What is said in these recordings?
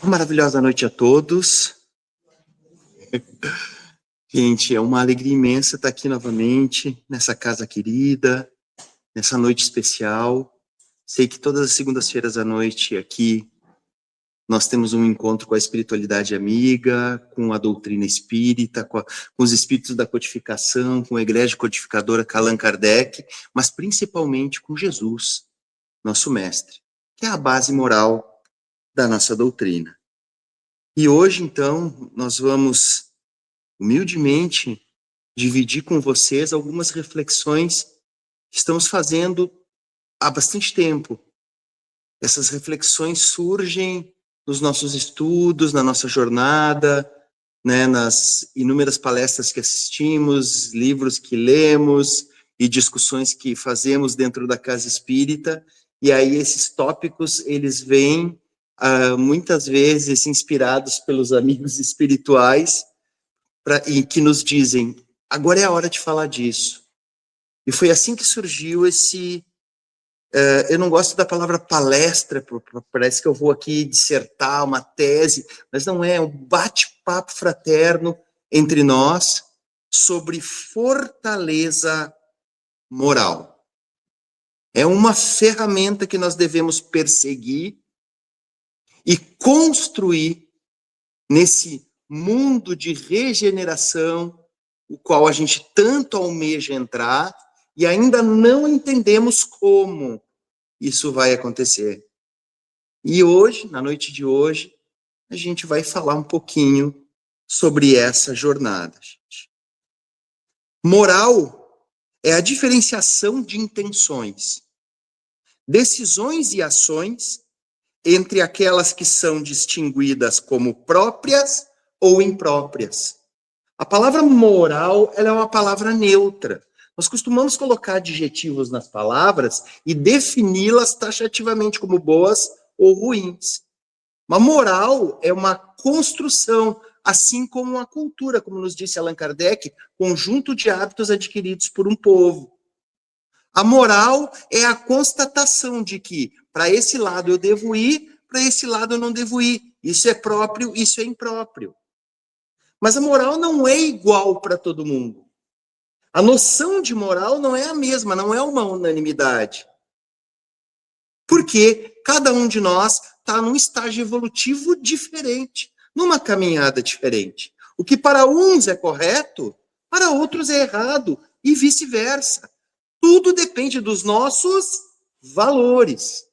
Maravilhosa noite a todos. Gente, é uma alegria imensa estar aqui novamente, nessa casa querida, nessa noite especial. Sei que todas as segundas-feiras à noite aqui nós temos um encontro com a espiritualidade amiga, com a doutrina espírita, com os espíritos da codificação, com a igreja codificadora Allan Kardec, mas principalmente com Jesus, nosso mestre, que é a base moral da nossa doutrina. E hoje, então, nós vamos humildemente dividir com vocês algumas reflexões que estamos fazendo há bastante tempo. Essas reflexões surgem nos nossos estudos, na nossa jornada, né, nas inúmeras palestras que assistimos, livros que lemos e discussões que fazemos dentro da casa espírita. E aí esses tópicos, eles vêm muitas vezes inspirados pelos amigos espirituais, e que nos dizem, agora é a hora de falar disso. E foi assim que surgiu esse... eu não gosto da palavra palestra, parece que eu vou aqui dissertar uma tese, mas não é, um bate-papo fraterno entre nós sobre fortaleza moral. É uma ferramenta que nós devemos perseguir e construir nesse mundo de regeneração, o qual a gente tanto almeja entrar, e ainda não entendemos como isso vai acontecer. E hoje, na noite de hoje, a gente vai falar um pouquinho sobre essa jornada, gente. Moral é a diferenciação de intenções, decisões e ações entre aquelas que são distinguidas como próprias ou impróprias. A palavra moral, ela é uma palavra neutra. Nós costumamos colocar adjetivos nas palavras e defini-las taxativamente como boas ou ruins. Mas moral é uma construção, assim como uma cultura, como nos disse Allan Kardec, conjunto de hábitos adquiridos por um povo. A moral é a constatação de que para esse lado eu devo ir, para esse lado eu não devo ir. Isso é próprio, isso é impróprio. Mas a moral não é igual para todo mundo. A noção de moral não é a mesma, não é uma unanimidade. Porque cada um de nós está num estágio evolutivo diferente, numa caminhada diferente. O que para uns é correto, para outros é errado, e vice-versa. Tudo depende dos nossos valores.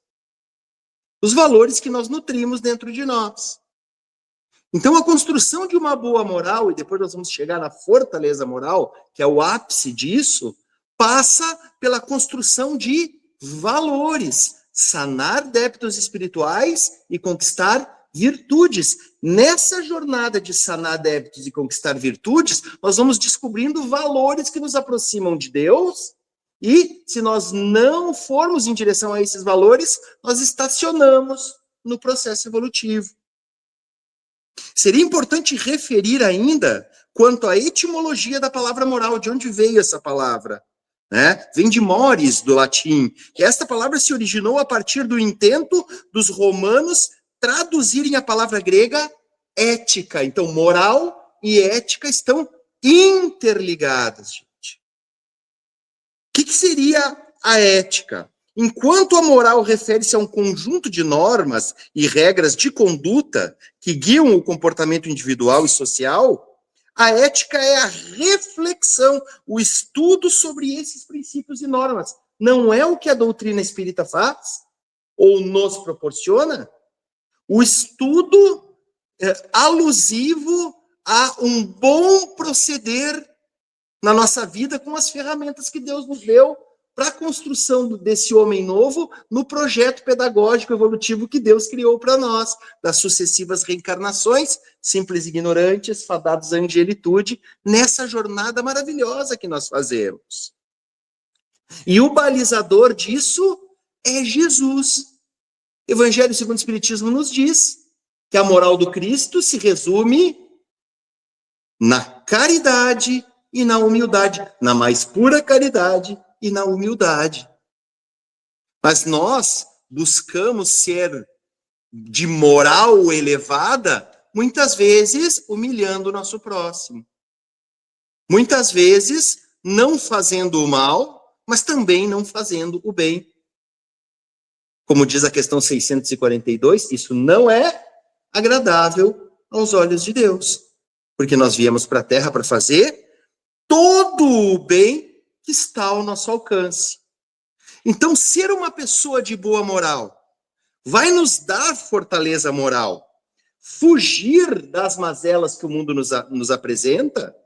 Os valores que nós nutrimos dentro de nós. Então, a construção de uma boa moral, e depois nós vamos chegar na fortaleza moral, que é o ápice disso, passa pela construção de valores, sanar débitos espirituais e conquistar virtudes. Nessa jornada de sanar débitos e conquistar virtudes, nós vamos descobrindo valores que nos aproximam de Deus, e se nós não formos em direção a esses valores, nós estacionamos no processo evolutivo. Seria importante referir ainda quanto à etimologia da palavra moral, de onde veio essa palavra. Né? Vem de mores, do latim. E esta palavra se originou a partir do intento dos romanos traduzirem a palavra grega ética. Então, moral e ética estão interligadas, gente. O que seria a ética? Enquanto a moral refere-se a um conjunto de normas e regras de conduta que guiam o comportamento individual e social, a ética é a reflexão, o estudo sobre esses princípios e normas. Não é o que a doutrina espírita faz ou nos proporciona? O estudo alusivo a um bom proceder na nossa vida com as ferramentas que Deus nos deu para a construção desse homem novo no projeto pedagógico evolutivo que Deus criou para nós, das sucessivas reencarnações, simples ignorantes, fadados à angelitude, nessa jornada maravilhosa que nós fazemos. E o balizador disso é Jesus. Evangelho segundo o Espiritismo nos diz que a moral do Cristo se resume na caridade e na humildade, na mais pura caridade e na humildade. Mas nós buscamos ser de moral elevada, muitas vezes humilhando o nosso próximo. Muitas vezes não fazendo o mal, mas também não fazendo o bem. Como diz a questão 642, isso não é agradável aos olhos de Deus. Porque nós viemos para a Terra para fazer todo o bem que está ao nosso alcance. Então, ser uma pessoa de boa moral vai nos dar fortaleza moral. Fugir das mazelas que o mundo nos apresenta.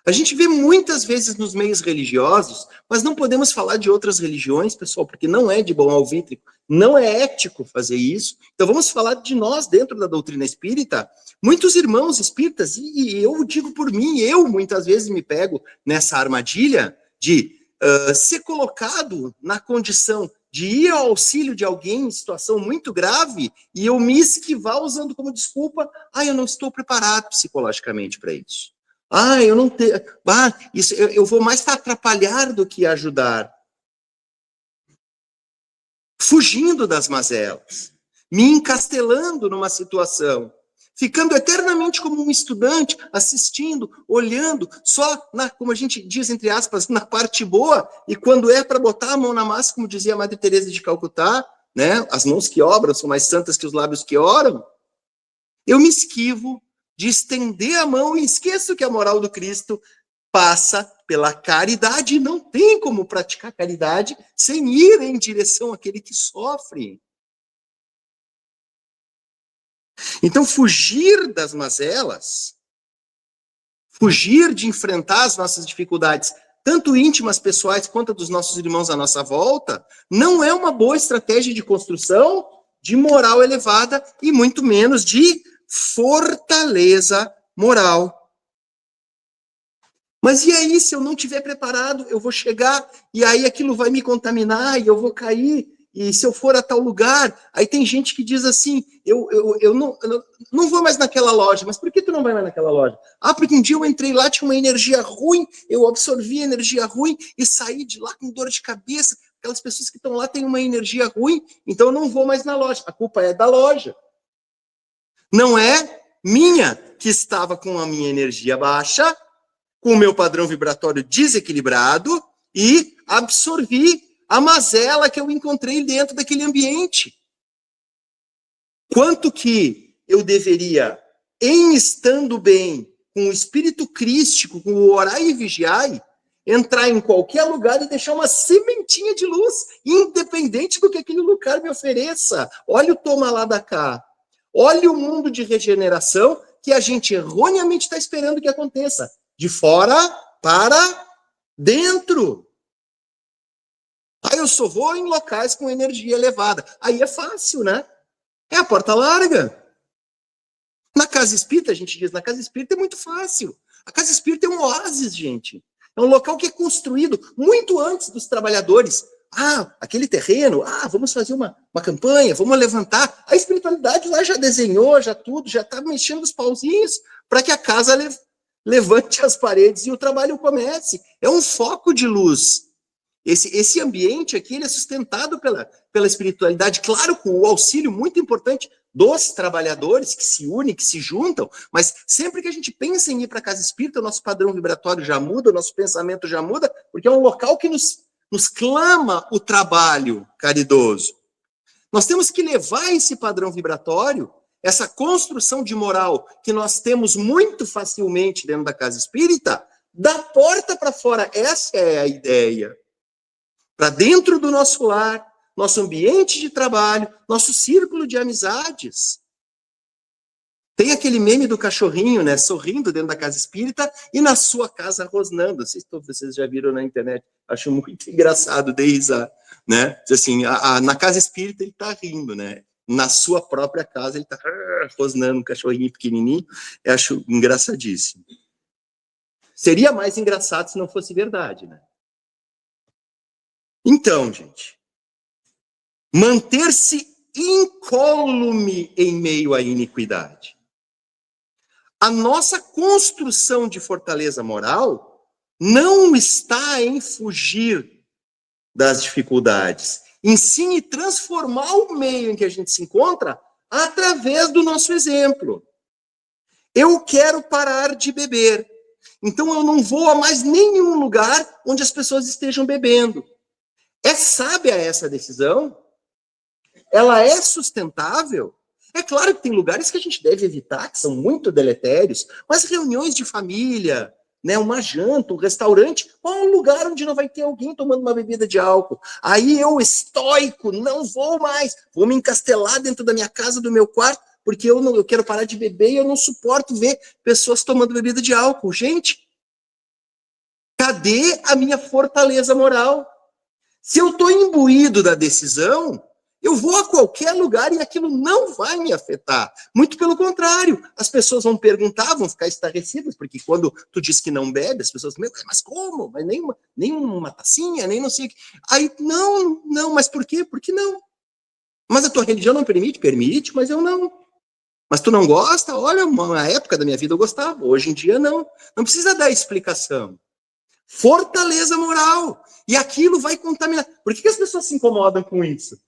A gente vê muitas vezes nos meios religiosos, mas não podemos falar de outras religiões, pessoal, porque não é de bom alvítrico, não é ético fazer isso. Então vamos falar de nós dentro da doutrina espírita. Muitos irmãos espíritas, e eu digo por mim, eu muitas vezes me pego nessa armadilha de ser colocado na condição de ir ao auxílio de alguém em situação muito grave e eu me esquivar usando como desculpa, eu não estou preparado psicologicamente para isso. Eu não tenho. Isso, eu vou mais atrapalhar do que ajudar. Fugindo das mazelas, me encastelando numa situação, ficando eternamente como um estudante, assistindo, olhando, só como a gente diz, entre aspas, na parte boa, e quando é para botar a mão na massa, como dizia a Madre Teresa de Calcutá, né? As mãos que obram são mais santas que os lábios que oram. Eu me esquivo de estender a mão e esqueço que a moral do Cristo passa pela caridade e não tem como praticar caridade sem ir em direção àquele que sofre. Então, fugir das mazelas, fugir de enfrentar as nossas dificuldades, tanto íntimas, pessoais, quanto dos nossos irmãos à nossa volta, não é uma boa estratégia de construção de moral elevada e muito menos de fortaleza moral. Mas e aí, se eu não estiver preparado, eu vou chegar e aí aquilo vai me contaminar e eu vou cair. E se eu for a tal lugar, aí tem gente que diz assim, eu não vou mais naquela loja. Mas por que tu não vai mais naquela loja? Porque um dia eu entrei lá, tinha uma energia ruim, eu absorvi a energia ruim e saí de lá com dor de cabeça. Aquelas pessoas que estão lá têm uma energia ruim, então eu não vou mais na loja. A culpa é da loja. Não é minha, que estava com a minha energia baixa, com o meu padrão vibratório desequilibrado e absorvi a mazela que eu encontrei dentro daquele ambiente. Quanto que eu deveria, em estando bem, com o espírito crístico, com o orai e vigiai, entrar em qualquer lugar e deixar uma sementinha de luz, independente do que aquele lugar me ofereça. Olha o toma lá da cá. Olha o mundo de regeneração que a gente erroneamente está esperando que aconteça. De fora para dentro. Eu só vou em locais com energia elevada. Aí é fácil, né? É a porta larga. Na casa espírita, a gente diz, na casa espírita é muito fácil. A casa espírita é um oásis, gente. É um local que é construído muito antes dos trabalhadores. Aquele terreno, vamos fazer uma campanha, vamos levantar. A espiritualidade lá já desenhou, já tudo, já está mexendo os pauzinhos para que a casa levante as paredes e o trabalho comece. É um foco de luz. Esse ambiente aqui ele é sustentado pela espiritualidade, claro, com o auxílio muito importante dos trabalhadores que se unem, que se juntam, mas sempre que a gente pensa em ir para a casa espírita, o nosso padrão vibratório já muda, o nosso pensamento já muda, porque é um local que nos clama o trabalho caridoso. Nós temos que levar esse padrão vibratório, essa construção de moral que nós temos muito facilmente dentro da casa espírita, da porta para fora. Essa é a ideia. Para dentro do nosso lar, nosso ambiente de trabalho, nosso círculo de amizades. Tem aquele meme do cachorrinho, né, sorrindo dentro da casa espírita e na sua casa rosnando. Não sei se vocês já viram na internet, acho muito engraçado, dei risada, né? Assim, na casa espírita ele está rindo, né? Na sua própria casa ele está rosnando um cachorrinho pequenininho. Eu acho engraçadíssimo. Seria mais engraçado se não fosse verdade, né? Então, gente, manter-se incólume em meio à iniquidade. A nossa construção de fortaleza moral não está em fugir das dificuldades, em sim transformar o meio em que a gente se encontra através do nosso exemplo. Eu quero parar de beber. Então eu não vou a mais nenhum lugar onde as pessoas estejam bebendo. É sábia essa decisão? Ela é sustentável? É claro que tem lugares que a gente deve evitar, que são muito deletérios, mas reuniões de família, né, uma janta, um restaurante, qual é um lugar onde não vai ter alguém tomando uma bebida de álcool? Aí eu, estoico, não vou mais, vou me encastelar dentro da minha casa, do meu quarto, porque eu quero parar de beber e eu não suporto ver pessoas tomando bebida de álcool. Gente, cadê a minha fortaleza moral? Se eu estou imbuído da decisão, eu vou a qualquer lugar e aquilo não vai me afetar. Muito pelo contrário, as pessoas vão perguntar, vão ficar estarrecidas, porque quando tu diz que não bebe, as pessoas dizem, mas como? Mas nem uma tacinha, nem não sei o que. Aí, não, mas por quê? Por que não? Mas a tua religião não permite? Permite, mas eu não. Mas tu não gosta? Olha, uma época da minha vida eu gostava, hoje em dia não. Não precisa dar explicação. Fortaleza moral. E aquilo vai contaminar. Por que as pessoas se incomodam com isso?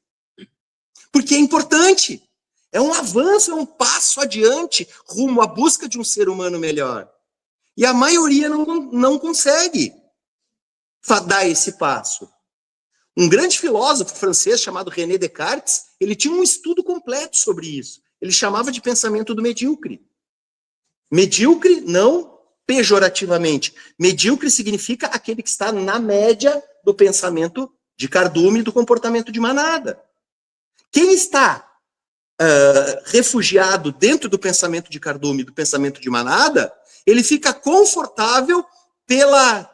Porque é importante. É um avanço, é um passo adiante rumo à busca de um ser humano melhor. E a maioria não consegue dar esse passo. Um grande filósofo francês chamado René Descartes, ele tinha um estudo completo sobre isso. Ele chamava de pensamento do medíocre. Medíocre não pejorativamente. Medíocre significa aquele que está na média do pensamento de cardume e do comportamento de manada. Quem está refugiado dentro do pensamento de cardume, do pensamento de manada, ele fica confortável pela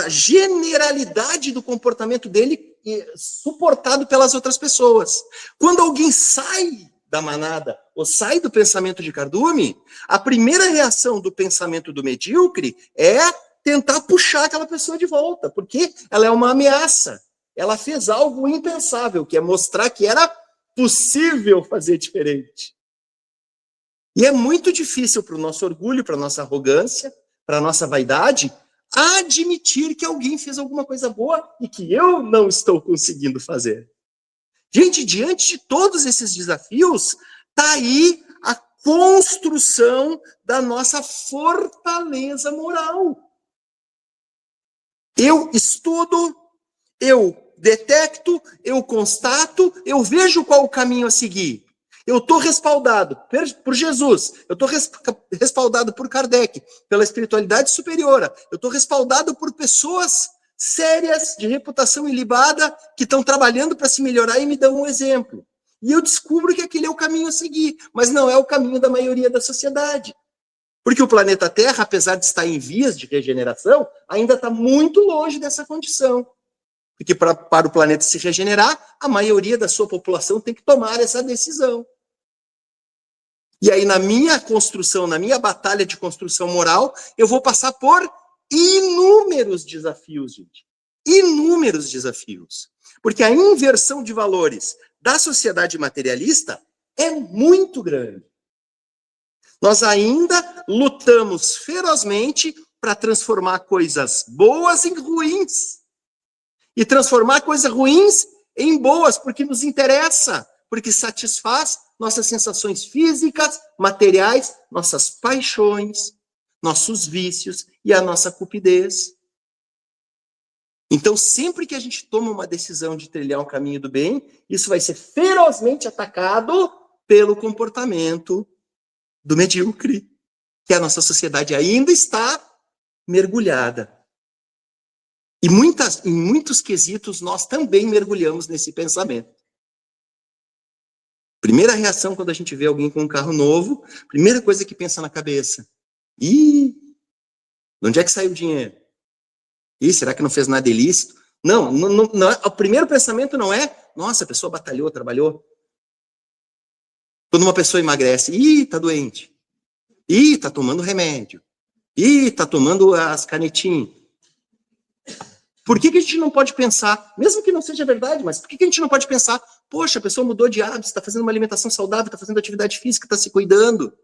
generalidade do comportamento dele, suportado pelas outras pessoas. Quando alguém sai da manada ou sai do pensamento de cardume, a primeira reação do pensamento do medíocre é tentar puxar aquela pessoa de volta, porque ela é uma ameaça. Ela fez algo impensável, que é mostrar que era possível fazer diferente. E é muito difícil para o nosso orgulho, para a nossa arrogância, para a nossa vaidade, admitir que alguém fez alguma coisa boa e que eu não estou conseguindo fazer. Gente, diante de todos esses desafios, está aí a construção da nossa fortaleza moral. Eu estudo, eu detecto, eu constato, eu vejo qual o caminho a seguir. Eu estou respaldado por Jesus, eu estou respaldado por Kardec, pela espiritualidade superior, eu estou respaldado por pessoas sérias, de reputação ilibada, que estão trabalhando para se melhorar e me dão um exemplo. E eu descubro que aquele é o caminho a seguir, mas não é o caminho da maioria da sociedade. Porque o planeta Terra, apesar de estar em vias de regeneração, ainda está muito longe dessa condição. Porque para o planeta se regenerar, a maioria da sua população tem que tomar essa decisão. E aí, na minha construção, na minha batalha de construção moral, eu vou passar por inúmeros desafios, gente. Inúmeros desafios. Porque a inversão de valores da sociedade materialista é muito grande. Nós ainda lutamos ferozmente para transformar coisas boas em ruins. E transformar coisas ruins em boas, porque nos interessa, porque satisfaz nossas sensações físicas, materiais, nossas paixões, nossos vícios e a nossa cupidez. Então, sempre que a gente toma uma decisão de trilhar um caminho do bem, isso vai ser ferozmente atacado pelo comportamento do medíocre, que a nossa sociedade ainda está mergulhada. E em muitos quesitos, nós também mergulhamos nesse pensamento. Primeira reação quando a gente vê alguém com um carro novo, primeira coisa que pensa na cabeça. De onde é que saiu o dinheiro? Será que não fez nada ilícito? Não, o primeiro pensamento não é, nossa, a pessoa batalhou, trabalhou. Quando uma pessoa emagrece, tá doente. Tá tomando remédio. Tá tomando as canetinhas. Por que a gente não pode pensar, mesmo que não seja verdade, mas por que a gente não pode pensar, poxa, a pessoa mudou de hábitos, está fazendo uma alimentação saudável, está fazendo atividade física, está se cuidando.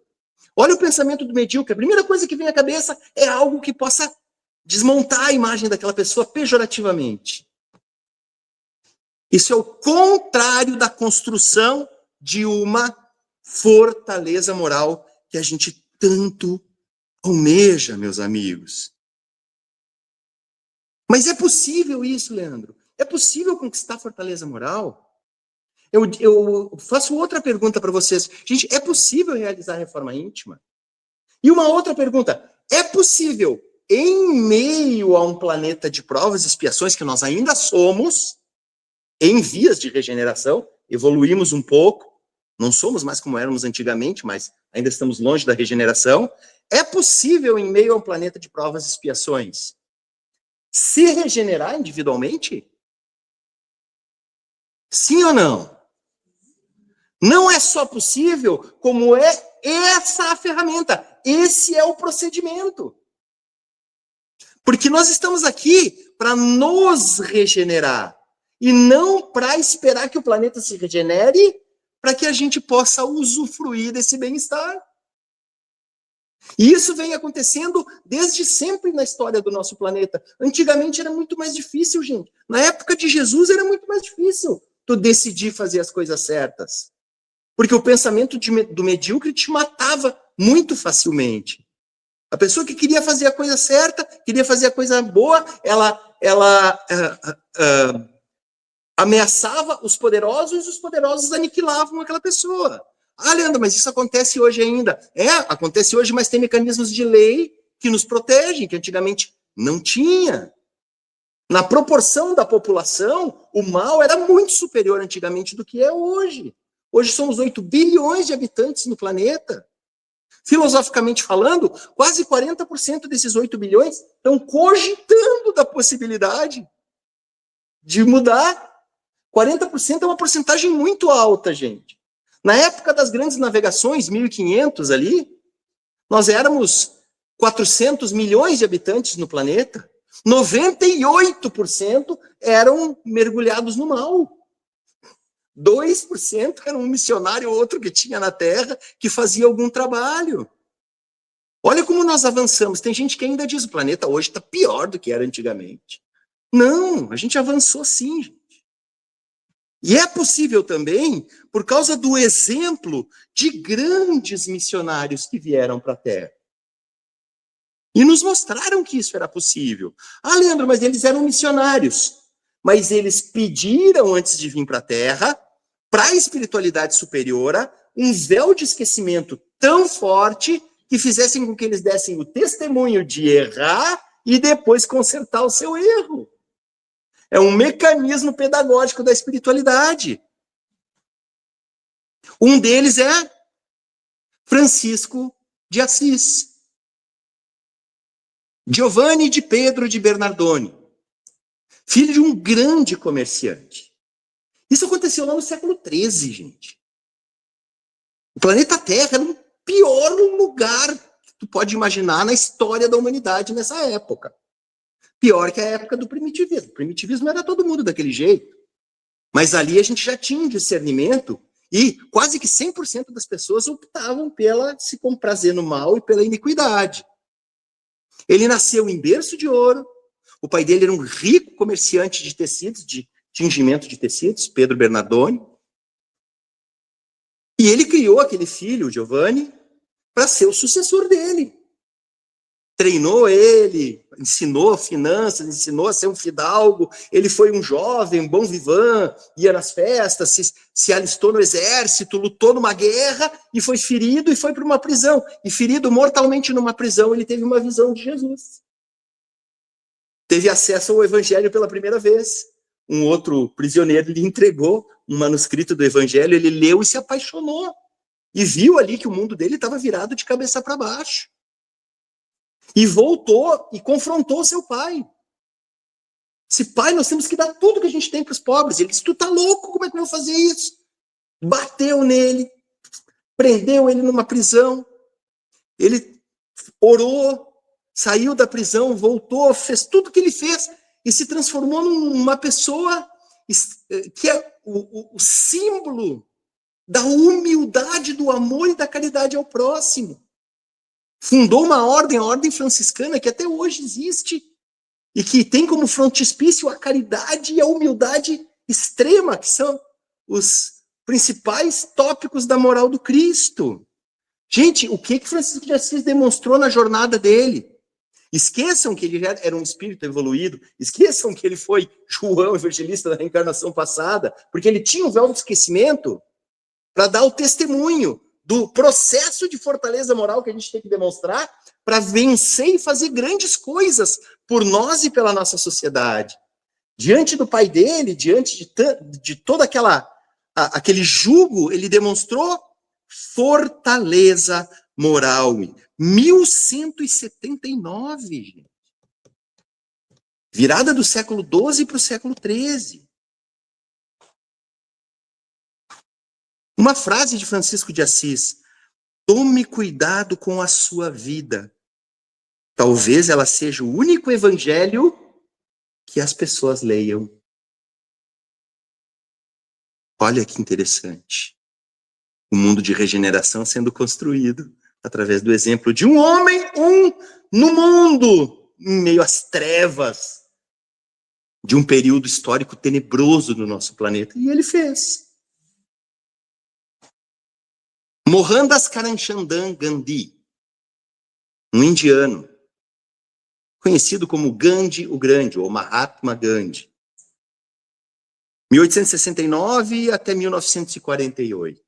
Olha o pensamento do medíocre. A primeira coisa que vem à cabeça é algo que possa desmontar a imagem daquela pessoa pejorativamente. Isso é o contrário da construção de uma fortaleza moral que a gente tanto almeja, meus amigos. Mas é possível isso, Leandro? É possível conquistar fortaleza moral? Eu faço outra pergunta para vocês. Gente, é possível realizar reforma íntima? E uma outra pergunta. É possível, em meio a um planeta de provas e expiações que nós ainda somos, em vias de regeneração, evoluímos um pouco, não somos mais como éramos antigamente, mas ainda estamos longe da regeneração, é possível, em meio a um planeta de provas e expiações, se regenerar individualmente? Sim ou não? Não é só possível, como é essa a ferramenta. Esse é o procedimento. Porque nós estamos aqui para nos regenerar e não para esperar que o planeta se regenere para que a gente possa usufruir desse bem-estar. E isso vem acontecendo desde sempre na história do nosso planeta. Antigamente era muito mais difícil, gente. Na época de Jesus era muito mais difícil tu decidir fazer as coisas certas. Porque o pensamento do medíocre te matava muito facilmente. A pessoa que queria fazer a coisa certa, queria fazer a coisa boa, ela ameaçava os poderosos aniquilavam aquela pessoa. Ah, Leandro, mas isso acontece hoje ainda. É, acontece hoje, mas tem mecanismos de lei que nos protegem, que antigamente não tinha. Na proporção da população, o mal era muito superior antigamente do que é hoje. Hoje somos 8 bilhões de habitantes no planeta. Filosoficamente falando, quase 40% desses 8 bilhões estão cogitando da possibilidade de mudar. 40% é uma porcentagem muito alta, gente. Na época das grandes navegações, 1500 ali, nós éramos 400 milhões de habitantes no planeta. 98% eram mergulhados no mal. 2% era um missionário ou outro que tinha na Terra que fazia algum trabalho. Olha como nós avançamos. Tem gente que ainda diz o planeta hoje está pior do que era antigamente. Não, a gente avançou sim, gente. E é possível também por causa do exemplo de grandes missionários que vieram para a Terra. E nos mostraram que isso era possível. Ah, Leandro, mas eles eram missionários. Mas eles pediram, antes de vir para a Terra, para a espiritualidade superiora, um véu de esquecimento tão forte que fizessem com que eles dessem o testemunho de errar e depois consertar o seu erro. É um mecanismo pedagógico da espiritualidade. Um deles é Francisco de Assis. Giovanni de Pedro de Bernardone, filho de um grande comerciante. Isso aconteceu lá no século XIII, gente. O planeta Terra era o pior lugar que tu pode imaginar na história da humanidade nessa época. Pior que a época do primitivismo. O primitivismo era todo mundo daquele jeito. Mas ali a gente já tinha um discernimento e quase que 100% das pessoas optavam pela se comprazer no mal e pela iniquidade. Ele nasceu em berço de ouro. O pai dele era um rico comerciante de tecidos, de tingimento de tecidos, Pedro Bernardone. E ele criou aquele filho, Giovanni, para ser o sucessor dele. Treinou ele, ensinou finanças, ensinou a ser um fidalgo. Ele foi um jovem, bom vivant, ia nas festas, se alistou no exército, lutou numa guerra e foi ferido e foi para uma prisão. E ferido mortalmente numa prisão, ele teve uma visão de Jesus. Teve acesso ao evangelho pela primeira vez. Um outro prisioneiro lhe entregou um manuscrito do evangelho, ele leu e se apaixonou. E viu ali que o mundo dele estava virado de cabeça para baixo. E voltou e confrontou seu pai. Disse, pai, nós temos que dar tudo que a gente tem para os pobres. Ele disse, tu tá louco, como é que eu vou fazer isso? Bateu nele, prendeu ele numa prisão. Ele orou, saiu da prisão, voltou, fez tudo que ele fez e se transformou numa pessoa que é o símbolo da humildade, do amor e da caridade ao próximo. Fundou uma ordem, a ordem franciscana, que até hoje existe e que tem como frontispício a caridade e a humildade extrema, que são os principais tópicos da moral do Cristo. Gente, o que Francisco de Assis demonstrou na jornada dele? Esqueçam que ele já era um espírito evoluído, esqueçam que ele foi João, evangelista da reencarnação passada, porque ele tinha um véu do esquecimento para dar o testemunho do processo de fortaleza moral que a gente tem que demonstrar para vencer e fazer grandes coisas por nós e pela nossa sociedade. Diante do pai dele, diante de todo aquele jugo, ele demonstrou fortaleza moral. 1179, gente. Virada do século XII para o século XIII. Uma frase de Francisco de Assis: tome cuidado com a sua vida. Talvez ela seja o único evangelho que as pessoas leiam. Olha que interessante. O mundo de regeneração sendo construído através do exemplo de um homem, no mundo, em meio às trevas de um período histórico tenebroso do nosso planeta. E ele fez. Mohandas Karamchand Gandhi, um indiano, conhecido como Gandhi o Grande, ou Mahatma Gandhi. 1869 até 1948.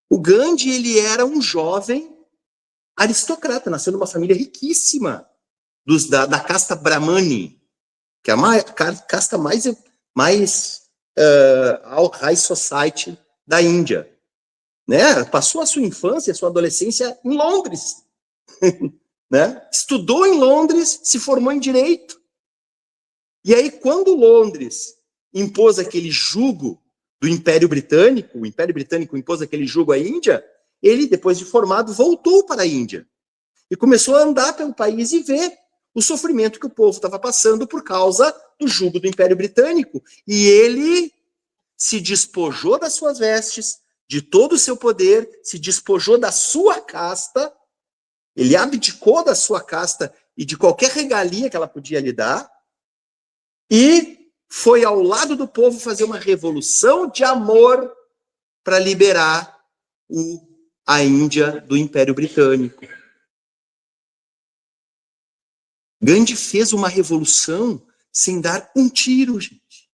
O Gandhi, ele era um jovem aristocrata, nasceu numa família riquíssima, da casta Brahmani, que é a casta mais high society da Índia. Né? Passou a sua infância, a sua adolescência em Londres. Né? Estudou em Londres, se formou em Direito. E aí, quando Londres impôs aquele jugo do Império Britânico, o Império Britânico impôs aquele jugo à Índia, ele, depois de formado, voltou para a Índia. E começou a andar pelo país e ver o sofrimento que o povo estava passando por causa do jugo do Império Britânico. E ele se despojou das suas vestes, de todo o seu poder, se despojou da sua casta, ele abdicou da sua casta e de qualquer regalia que ela podia lhe dar, e foi ao lado do povo fazer uma revolução de amor para liberar a Índia do Império Britânico. Gandhi fez uma revolução sem dar um tiro, gente.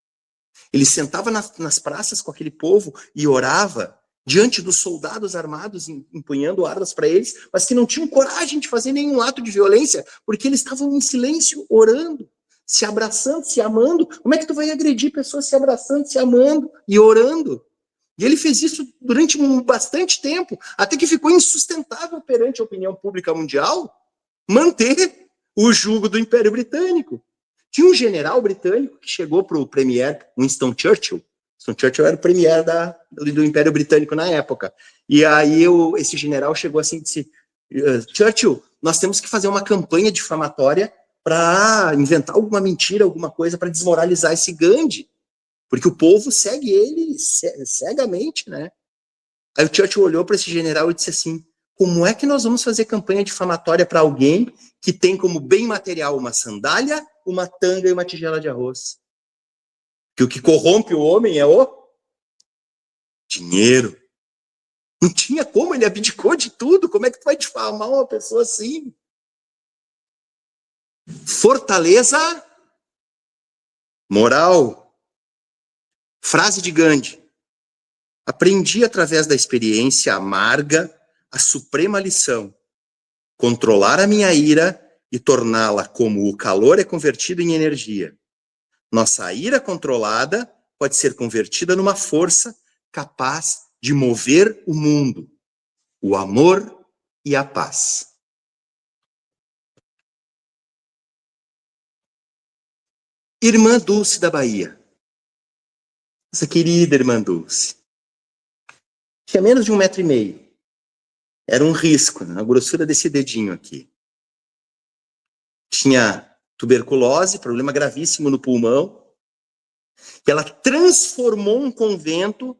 Ele sentava nas praças com aquele povo e orava diante dos soldados armados, empunhando armas para eles, mas que não tinham coragem de fazer nenhum ato de violência, porque eles estavam em silêncio, orando, se abraçando, se amando. Como é que tu vai agredir pessoas se abraçando, se amando e orando? E ele fez isso durante bastante tempo, até que ficou insustentável perante a opinião pública mundial manter o jugo do Império Britânico. Tinha um general britânico que chegou para o premier Winston Churchill. Winston Churchill era o premier do Império Britânico na época. E aí esse general chegou assim e disse: Churchill, nós temos que fazer uma campanha difamatória para inventar alguma mentira, alguma coisa para desmoralizar esse Gandhi, porque o povo segue ele cegamente, né? Aí o Churchill olhou para esse general e disse assim: como é que nós vamos fazer campanha difamatória para alguém que tem como bem material uma sandália, uma tanga e uma tigela de arroz? Que o que corrompe o homem é o dinheiro. Não tinha como, ele abdicou de tudo. Como é que tu vai difamar uma pessoa assim? Fortaleza moral. Frase de Gandhi: aprendi através da experiência amarga a suprema lição: controlar a minha ira e torná-la como o calor é convertido em energia. Nossa ira controlada pode ser convertida numa força capaz de mover o mundo, o amor e a paz. Irmã Dulce da Bahia. Essa querida irmã Dulce. Tinha menos de 1,5 metro. Era um risco, né? A grossura desse dedinho aqui. Tinha tuberculose, problema gravíssimo no pulmão. Ela transformou um convento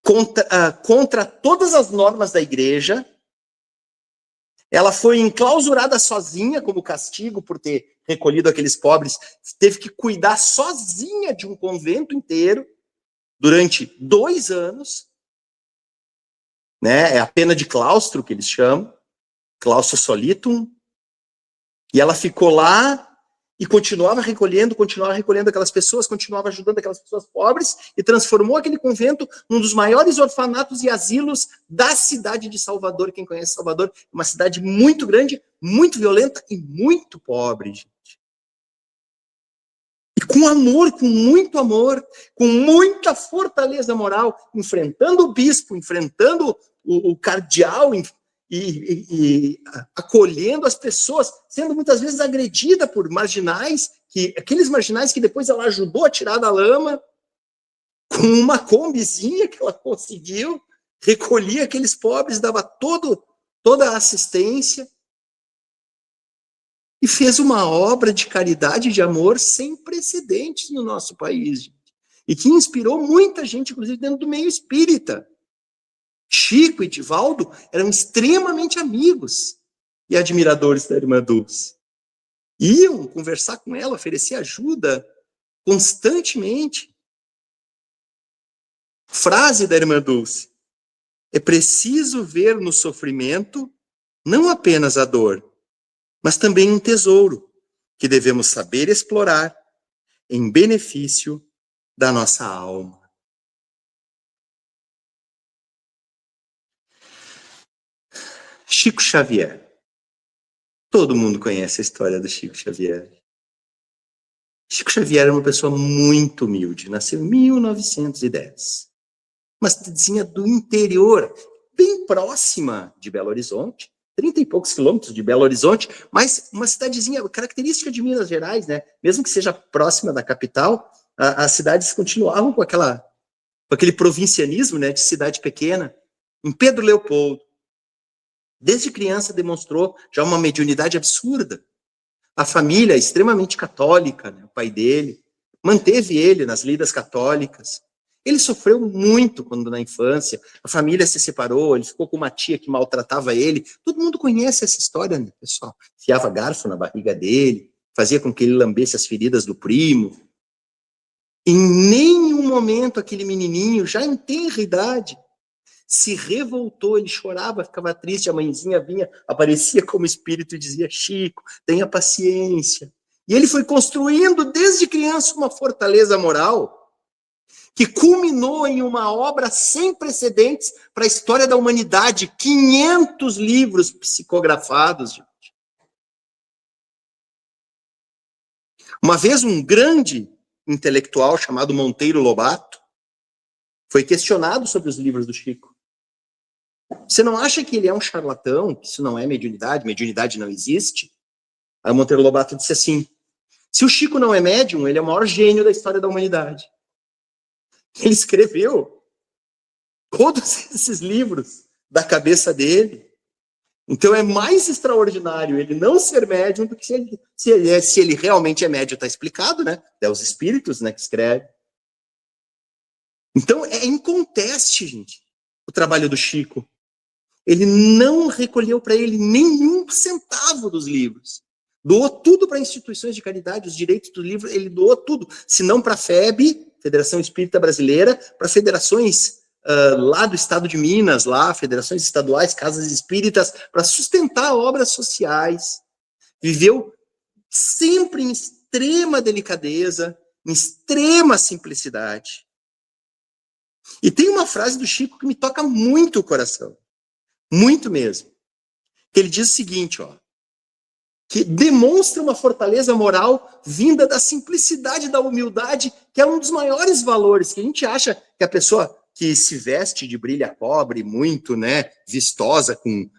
contra todas as normas da igreja. Ela foi enclausurada sozinha como castigo por ter recolhido aqueles pobres, teve que cuidar sozinha de um convento inteiro durante 2 anos, né? É a pena de claustro que eles chamam, claustro solitum, e ela ficou lá e continuava recolhendo aquelas pessoas, continuava ajudando aquelas pessoas pobres e transformou aquele convento num dos maiores orfanatos e asilos da cidade de Salvador. Quem conhece Salvador, uma cidade muito grande, muito violenta e muito pobre, gente. E com amor, com muito amor, com muita fortaleza moral, enfrentando o bispo, enfrentando o cardeal, e acolhendo as pessoas, sendo muitas vezes agredida por marginais, aqueles marginais que depois ela ajudou a tirar da lama, com uma combizinha que ela conseguiu, recolhia aqueles pobres, dava toda a assistência, e fez uma obra de caridade e de amor sem precedentes no nosso país, gente. E que inspirou muita gente, inclusive dentro do meio espírita. Chico e Divaldo eram extremamente amigos e admiradores da irmã Dulce. Iam conversar com ela, oferecer ajuda constantemente. Frase da irmã Dulce: é preciso ver no sofrimento não apenas a dor, mas também um tesouro que devemos saber explorar em benefício da nossa alma. Chico Xavier. Todo mundo conhece a história do Chico Xavier. Chico Xavier era uma pessoa muito humilde, nasceu em 1910. Uma cidadezinha do interior, bem próxima de Belo Horizonte, 30 e poucos quilômetros de Belo Horizonte, mas uma cidadezinha característica de Minas Gerais, né? Mesmo que seja próxima da capital, as cidades continuavam com aquele provincianismo, né, de cidade pequena. Em Pedro Leopoldo, desde criança demonstrou já uma mediunidade absurda. A família extremamente católica, né, o pai dele, manteve ele nas lidas católicas. Ele sofreu muito quando na infância, a família se separou, ele ficou com uma tia que maltratava ele. Todo mundo conhece essa história, né, pessoal? Fiava garfo na barriga dele, fazia com que ele lambesse as feridas do primo. Em nenhum momento aquele menininho, já em tenra idade, se revoltou, ele chorava, ficava triste, a mãezinha vinha, aparecia como espírito e dizia: Chico, tenha paciência. E ele foi construindo desde criança uma fortaleza moral que culminou em uma obra sem precedentes para a história da humanidade, 500 livros psicografados, gente. Uma vez um grande intelectual chamado Monteiro Lobato foi questionado sobre os livros do Chico. Você não acha que ele é um charlatão, que isso não é mediunidade não existe? Aí o Monteiro Lobato disse assim: se o Chico não é médium, ele é o maior gênio da história da humanidade. Ele escreveu todos esses livros da cabeça dele. Então é mais extraordinário ele não ser médium do que se ele realmente é médium, está explicado, né? É os espíritos, né, que escrevem. Então é inconteste, gente, o trabalho do Chico. Ele não recolheu para ele nenhum centavo dos livros. Doou tudo para instituições de caridade, os direitos do livro, ele doou tudo. Se não para a FEB, Federação Espírita Brasileira, para federações lá do estado de Minas, lá, federações estaduais, casas espíritas, para sustentar obras sociais. Viveu sempre em extrema delicadeza, em extrema simplicidade. E tem uma frase do Chico que me toca muito o coração. Muito mesmo. Que ele diz o seguinte, ó, que demonstra uma fortaleza moral vinda da simplicidade, da humildade, que é um dos maiores valores, que a gente acha que a pessoa que se veste de brilha cobre muito, né, vistosa, com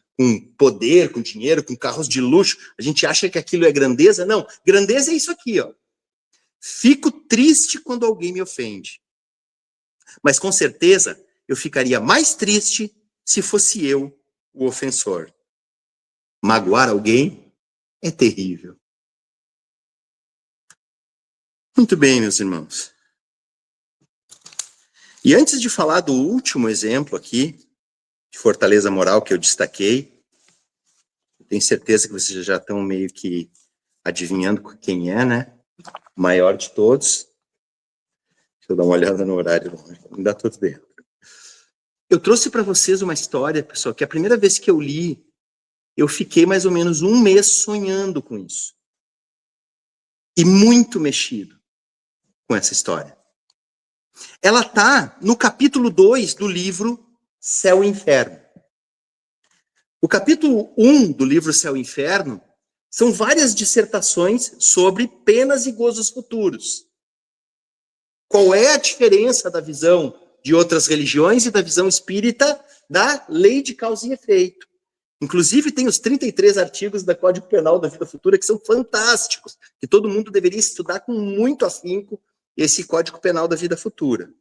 poder, com dinheiro, com carros de luxo, a gente acha que aquilo é grandeza. Não, grandeza é isso aqui, ó. Fico triste quando alguém me ofende. Mas com certeza eu ficaria mais triste se fosse eu o ofensor. Magoar alguém é terrível. Muito bem, meus irmãos. E antes de falar do último exemplo aqui, de fortaleza moral que eu destaquei, tenho certeza que vocês já estão meio que adivinhando quem é, né? O maior de todos. Deixa eu dar uma olhada no horário. Ainda estou dentro. Eu trouxe para vocês uma história, pessoal, que a primeira vez que eu li, eu fiquei mais ou menos um mês sonhando com isso. E muito mexido com essa história. Ela está no capítulo 2 do livro Céu e Inferno. O capítulo 1 do livro Céu e Inferno são várias dissertações sobre penas e gozos futuros. Qual é a diferença da visão de outras religiões e da visão espírita da lei de causa e efeito? Inclusive, tem os 33 artigos do Código Penal da Vida Futura que são fantásticos, que todo mundo deveria estudar com muito afinco esse Código Penal da Vida Futura.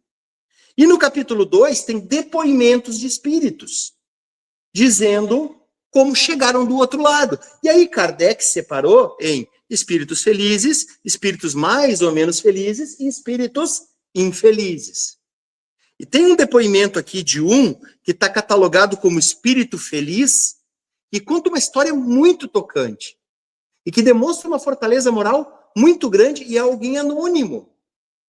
E no capítulo 2 tem depoimentos de espíritos, dizendo como chegaram do outro lado. E aí Kardec separou em espíritos felizes, espíritos mais ou menos felizes e espíritos infelizes. E tem um depoimento aqui de um que está catalogado como espírito feliz e conta uma história muito tocante e que demonstra uma fortaleza moral muito grande e é alguém anônimo.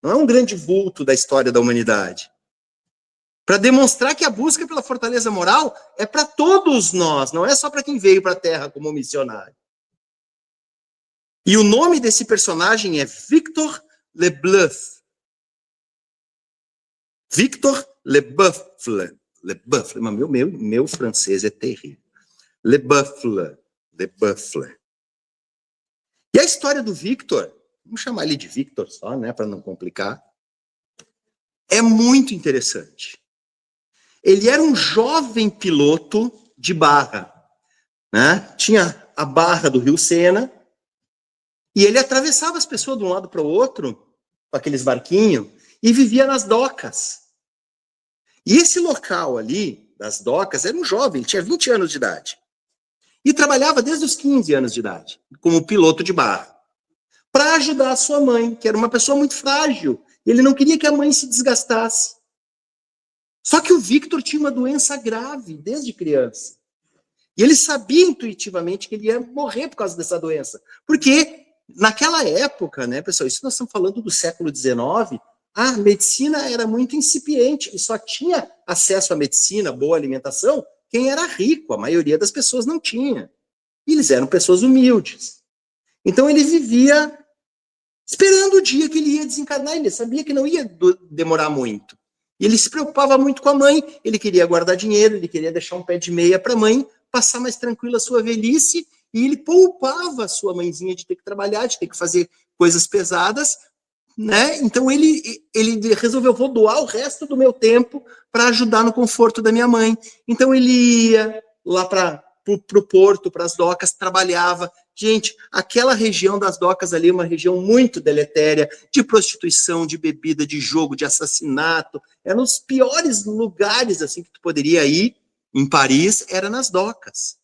Não é um grande vulto da história da humanidade. Para demonstrar que a busca pela fortaleza moral é para todos nós, não é só para quem veio para a Terra como missionário. E o nome desse personagem é Victor Lebeuf. Victor Lebeuf. Lebeuf. Mas meu francês é terrível. Lebeuf. E a história do Victor, vamos chamar ele de Victor só, né, para não complicar, é muito interessante. Ele era um jovem piloto de barra, né? Tinha a barra do Rio Sena e ele atravessava as pessoas de um lado para o outro com aqueles barquinhos e vivia nas docas. E esse local ali, das docas, era um jovem, ele tinha 20 anos de idade. E trabalhava desde os 15 anos de idade, como piloto de barra, para ajudar a sua mãe, que era uma pessoa muito frágil. E ele não queria que a mãe se desgastasse. Só que o Victor tinha uma doença grave desde criança. E ele sabia intuitivamente que ele ia morrer por causa dessa doença. Porque naquela época, né, pessoal, isso nós estamos falando do século XIX, a medicina era muito incipiente e só tinha acesso à medicina, boa alimentação, quem era rico. A maioria das pessoas não tinha. E eles eram pessoas humildes. Então ele vivia esperando o dia que ele ia desencarnar. Ele sabia que não ia demorar muito. E ele se preocupava muito com a mãe, ele queria guardar dinheiro, ele queria deixar um pé de meia para a mãe, passar mais tranquila a sua velhice, e ele poupava a sua mãezinha de ter que trabalhar, de ter que fazer coisas pesadas, né? Então ele resolveu, vou doar o resto do meu tempo para ajudar no conforto da minha mãe. Então ele ia lá para o porto, para as docas, trabalhava. Gente, aquela região das docas ali é uma região muito deletéria, de prostituição, de bebida, de jogo, de assassinato. Eram os piores lugares assim que tu poderia ir em Paris, era nas docas.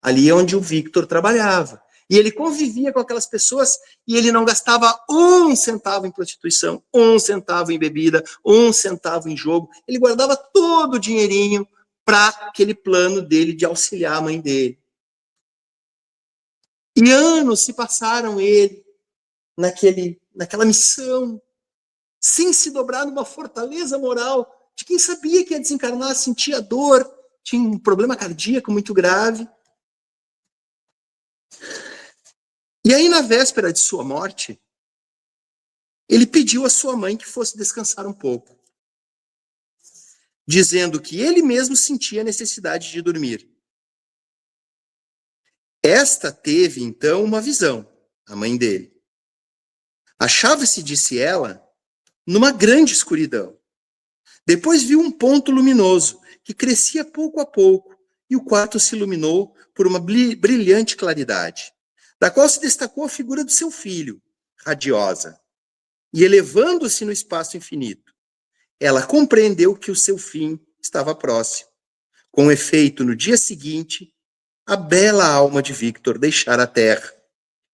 Ali é onde o Victor trabalhava. E ele convivia com aquelas pessoas e ele não gastava um centavo em prostituição, um centavo em bebida, um centavo em jogo. Ele guardava todo o dinheirinho para aquele plano dele de auxiliar a mãe dele. E anos se passaram ele naquela missão, sem se dobrar numa fortaleza moral de quem sabia que ia desencarnar, sentia dor, tinha um problema cardíaco muito grave. E aí, na véspera de sua morte, ele pediu à sua mãe que fosse descansar um pouco, dizendo que ele mesmo sentia a necessidade de dormir. Esta teve, então, uma visão, a mãe dele. Achava-se, disse ela, numa grande escuridão. Depois viu um ponto luminoso, que crescia pouco a pouco, e o quarto se iluminou por uma brilhante claridade, da qual se destacou a figura do seu filho, radiosa, e elevando-se no espaço infinito. Ela compreendeu que o seu fim estava próximo. Com efeito, no dia seguinte, a bela alma de Victor deixara a terra,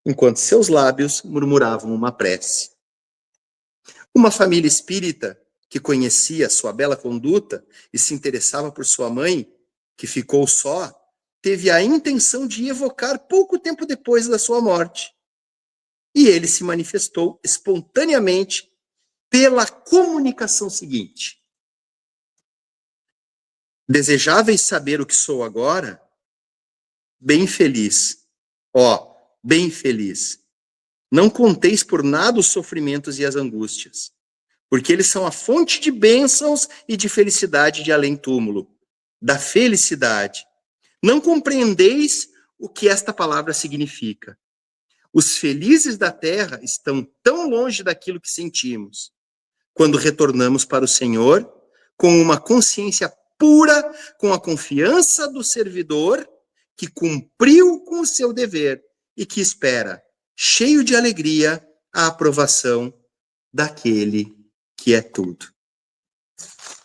enquanto seus lábios murmuravam uma prece. Uma família espírita que conhecia sua bela conduta e se interessava por sua mãe, que ficou só, teve a intenção de evocar pouco tempo depois da sua morte, E ele se manifestou espontaneamente pela comunicação seguinte: desejáveis saber o que sou agora? Bem feliz. Bem feliz. Não conteis por nada os sofrimentos e as angústias, porque eles são a fonte de bênçãos e de felicidade de além-túmulo, da felicidade. Não compreendeis o que esta palavra significa. Os felizes da terra estão tão longe daquilo que sentimos. Quando retornamos para o Senhor, com uma consciência pura, com a confiança do servidor que cumpriu com o seu dever e que espera, cheio de alegria, a aprovação daquele que é tudo.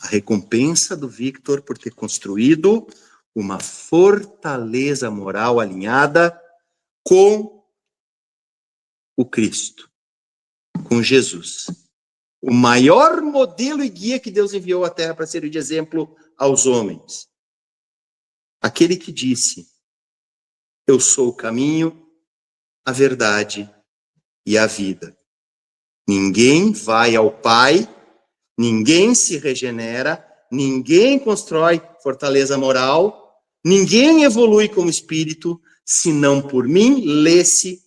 A recompensa do Victor por ter construído uma fortaleza moral alinhada com o Cristo, com Jesus. O maior modelo e guia que Deus enviou à Terra para servir de exemplo aos homens. Aquele que disse: eu sou o caminho, a verdade e a vida. Ninguém vai ao Pai, ninguém se regenera, ninguém constrói fortaleza moral, ninguém evolui como espírito, senão por mim lê-se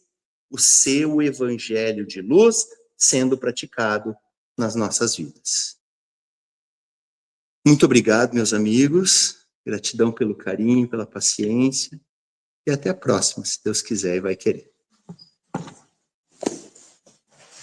o seu evangelho de luz sendo praticado nas nossas vidas. Muito obrigado, meus amigos. Gratidão pelo carinho, pela paciência. E até a próxima, se Deus quiser e vai querer.